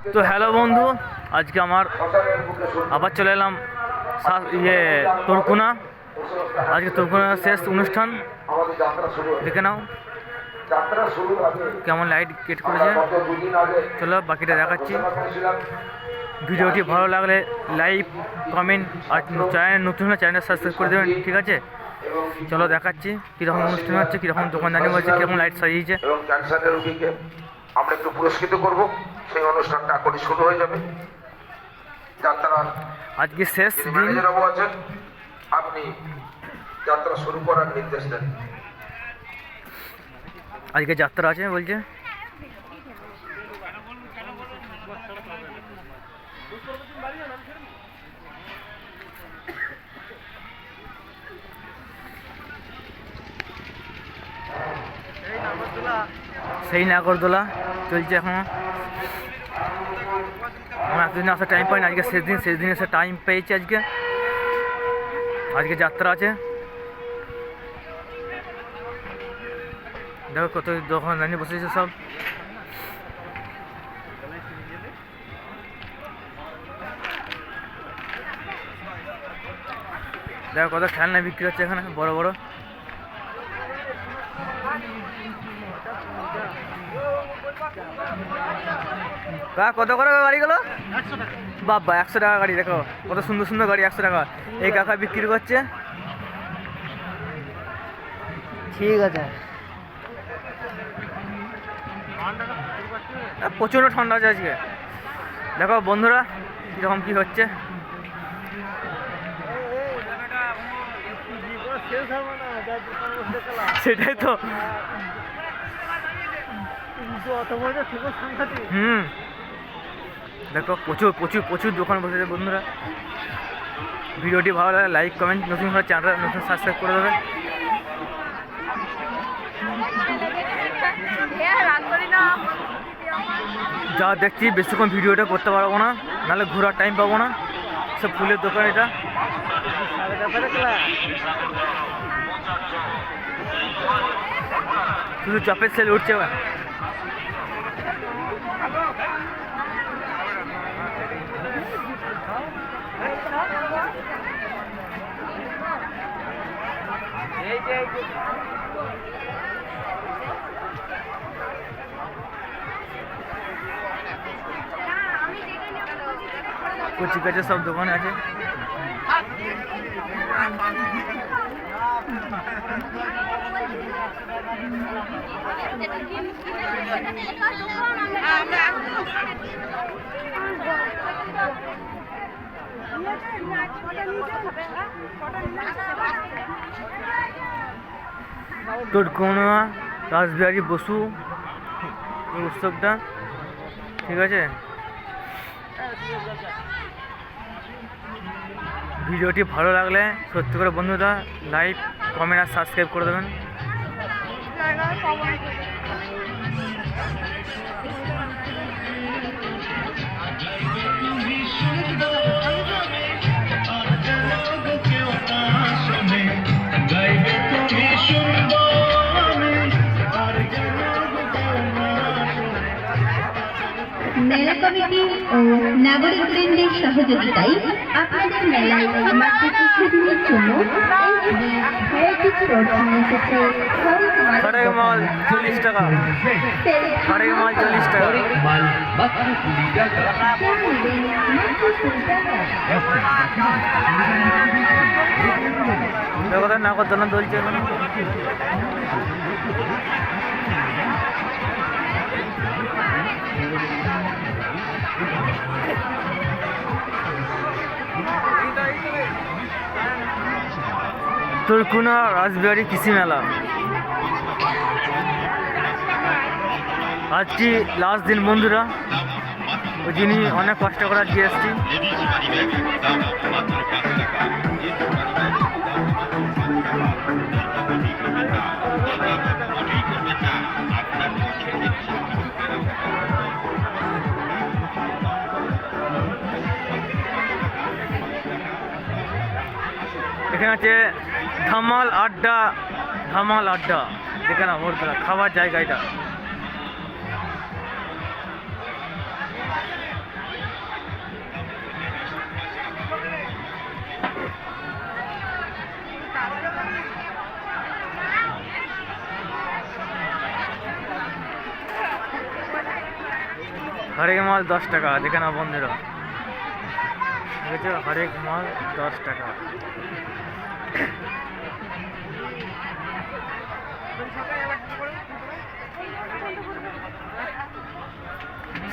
তো হ্যালো বন্ধু, আজকে আমার আবার চলে এলাম তরকুনা। আজকে তরকুনার শেষ অনুষ্ঠান, দেখে নাও কেমন লাইট কেট করেছে। চলো বাকিটা দেখাচ্ছি। ভিডিওটি ভালো লাগলে লাইক, কমেন্ট আর চ্যানেল নতুন হলে চ্যানেল সাবস্ক্রাইব করে দেবেন, ঠিক আছে? চলো দেখাচ্ছি কীরকম অনুষ্ঠান হচ্ছে, কীরকম দোকানদানি হচ্ছে, কীরকম লাইট সাজিয়েছে। এবং ক্যান্সারের রোগীকে আমরা একটু পুরস্কৃত করব। সেই অনুষ্ঠানটা এখনই শুরু হয়ে যাবে। যাত্রা আজকে শেষ দিন। ম্যানেজারবাবু আছেন, আপনি যাত্রা শুরু করার নির্দেশ দেন। আজকে যাত্রা আছে বলছে। সেই নাগরদোলা চলছে এখনো। আমার এতদিন আসার টাইম পাইনি, আজকে শেষ দিন আসার টাইম পেয়েছি। আজকে যাত্রা আছে। দেখো কত দোকান দানি বসেছে সব। দেখো কত খেলনা বিক্রি হচ্ছে এখানে, বড় বড়। কত করে গাড়িগুলো? বাবা 100 টাকা গাড়ি। দেখো কত সুন্দর সুন্দর গাড়ি, 100 টাকা। এই কাকা বিক্রি করছে। ঠিক আছে, প্রচণ্ড ঠান্ডা আছে আজকে। দেখো বন্ধুরা কীরকম কী হচ্ছে। সেটাই তো। দেখো প্রচুর প্রচুর প্রচুর দোকান বসেছে বন্ধুরা। ভিডিওটি ভালো লাগে লাইক, কমেন্ট, নতুন হলে চ্যানেলটা নতুন সাবস্ক্রাইব করে দেবে। যা দেখছি বেশিক্ষণ ভিডিওটা করতে পারবো না, নাহলে ঘোরার টাইম পাবো না। সব ফুলের দোকান এটা। শুধু চপের সেল উঠছে। কচি কাচে সব দোকানে আছে। তরকুনা রাসবিহারী বসু উৎসবটা, ঠিক আছে? ভিডিওটি ভালো লাগলে সত্যি করে বন্ধুরা লাইক, কমেন্ট আর সাবস্ক্রাইব করে দেবেন। মেলা কমিটি ও নাগরিক বৃন্দের সহযোগিতায় আপনাদের মেলায় মাত্র কিছুদিনের জন্য মাল 40 টাকা। মাল 40 টাকা। নাগরদোলনা চলছে এখন। তরকুনা রাসবিহারী কৃষি মেলা আজকে লাস্ট দিন বন্ধুরা। ওই দিনই অনেক কষ্ট করে দিয়ে এসছি। এখানে আছে ধামাল আড্ডা। দেখে না ওর খাবার জায়গা এটা। হরেক মাল 10 টাকা, দেখে নাও বন্ধুরা, দেখেছো হরেক মাল 10 টাকা।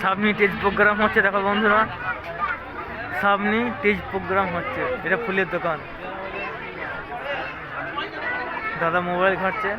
সামনে টেজ প্রোগ্রাম হচ্ছে, দেখো বন্ধুরা, সামনে টেজ প্রোগ্রাম হচ্ছে। এটা ফুলের দোকান, দাদা মোবাইল ঘাটছে।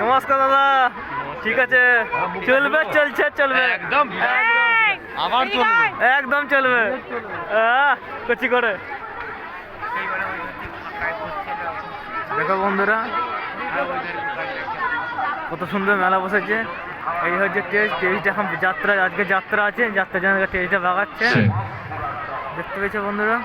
নমস্কার দাদা, ঠিক আছে, চলবে, চলছে, চলবে, একদম আবার চলবে, একদম চলবে। কচি করে দেখো বন্ধুরা, কত সুন্দর মেলা বসেছে। এই হচ্ছে টেস্ট এখন যাত্রা, আজকে যাত্রা আছে, যাত্রা জন্য টেস্টটা বাগাচ্ছে, দেখতে পেয়েছো বন্ধুরা।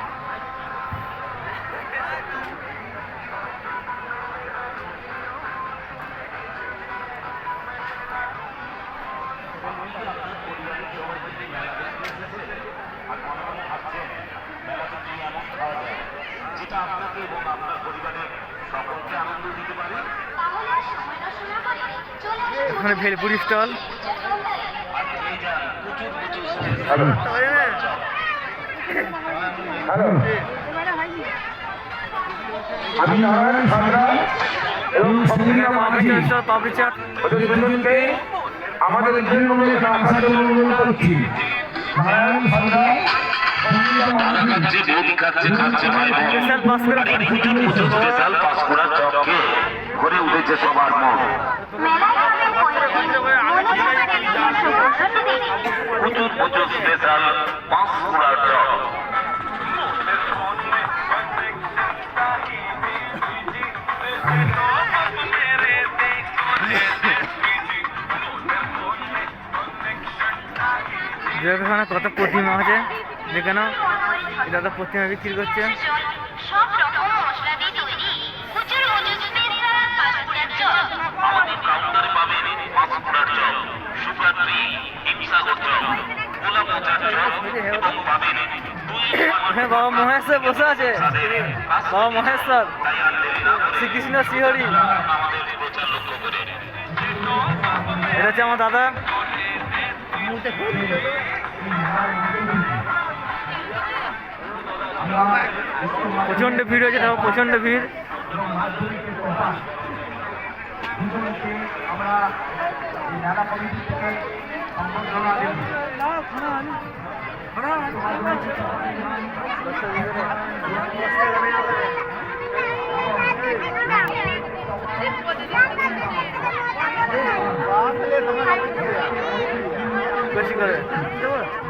এখানে ভেলপুরি স্টল, আমি নারায়ণ সাঁতরা এবং পাপড়ি চাট দুজনকে আমাদের অনুরোধ করছি। নারায়ণ সাঁতরা স্পেশাল পাঁশকুড়া চকে ঘুরে উঠেছে সবার মন। প্রচুর স্পেশাল পাঁশকুড়া চক। যেখানে কত প্রতিমা আছে, দেখে নাও, এটা তো প্রতিমা বিক্রি করছে। সব রকম মশলা দিয়ে তৈরি প্রচুর স্পেশাল পাঁশকুড়ার চপ। আমাদের কাউন্টারে পাবেন পাঁশকুড়ার চপ, সুগারফ্রি, হিমসাগর চপ, গোলাপ মোচার চপ এবং পাবেন হ্যাঁ, বাবা মহেশ্বর বসে আছে, বাবা মহেশ্বর, শ্রীকৃষ্ণ শ্রীহরি। এটা হচ্ছে আমার দাদা। প্রচন্ড ভিড় হয়েছে, দেখো প্রচন্ড ভিড়। বেশি করে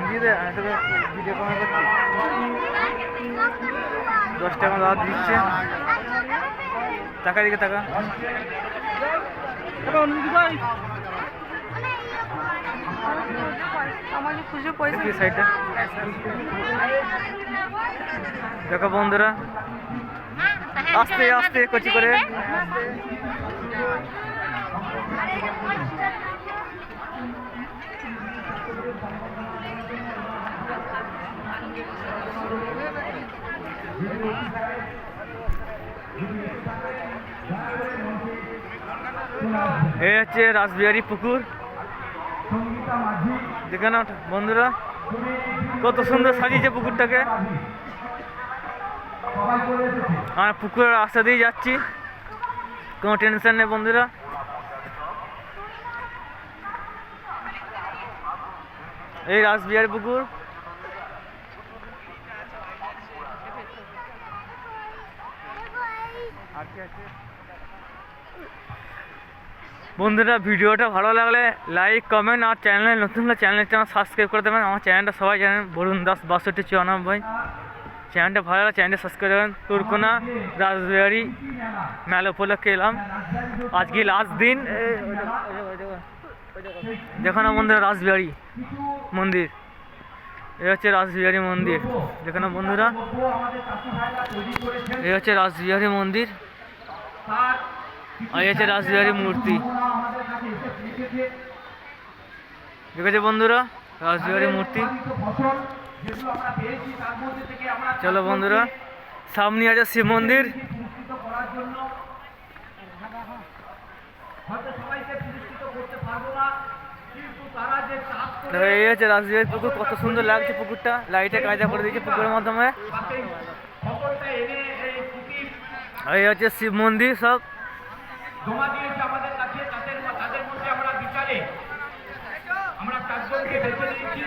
দিয়ে দে, আমি তোকে ভিডিও কমে করছি। 10 টাকা দাদা দিচ্ছে, টাকা দিকে টাকা। সাইডটা দেখো বন্ধুরা, আস্তে আস্তে কচি করে। এই হচ্ছে রাসবিহারী পুকুর, দেখে না বন্ধুরা, কত সুন্দর সাজিয়েছে পুকুরটাকে। আর পুকুরের রাস্তা দিয়ে যাচ্ছি, কোনো টেনশন নেই বন্ধুরা। এই রাসবিহারী পুকুর। বন্ধুরা, ভিডিওটা ভালো লাগলে লাইক, কমেন্ট, আর চ্যানেলে নতুন হলে চ্যানেলটা সাবস্ক্রাইব করে দেবেন। আমার চ্যানেলটা সবাই জানেন, বরুণ দাস 6294। চ্যানেলটা ভালো লাগলে চ্যানেলটা সাবস্ক্রাইব করবেন। তুরকোনা রাসবিহারী মেলা উপলক্ষে এলাম, আজকে লাস্ট দিন। দেখো না বন্ধুরা, রাসবিহারী মন্দির, এই হচ্ছে রাসবিহারী মন্দির, দেখো না বন্ধুরা, এই হচ্ছে রাসবিহারী মন্দির, আর এই হচ্ছে রাসবিহারী মূর্তি, ঠিক আছে বন্ধুরা। রাসবিহারী মূর্তি। চলো বন্ধুরা, সামনে আছে শিব মন্দির। দেখো এই হচ্ছে রাসবিহারী পুকুর, কত সুন্দর লাগছে পুকুরটা, লাইটে কায়দা করে দিয়েছে পুকুরের মাধ্যমে। এই হচ্ছে শিব মন্দির সব। জমা দিয়েছে আমাদের কাছে, তাদের মধ্যে আমরা বিচারে আমরা 4 জনকে বেছে নিয়েছি।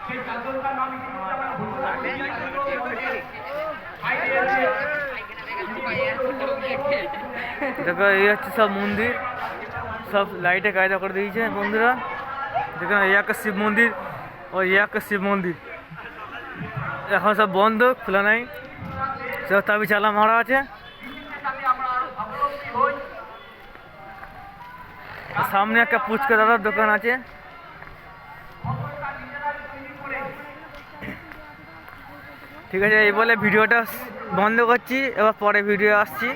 সেই 4 জনকার নাম ইতিমধ্যে আমরা ঘোষণা করে দিয়েছি। দেখো এই হচ্ছে সব মন্দির, সব লাইটে কায়দা করে দিয়েছে বন্ধুরা। দেখুন এই একটা শিব মন্দির, ওই একটা শিব মন্দির এখন সব বন্ধ, খোলা নাই, সব তাবি চালা মারা আছে। সামনে একটা ফুচকা দাদার দোকান আছে। ঠিক আছে, এই বলে ভিডিওটা বন্ধ করছি, এবার পরে ভিডিও আসছি।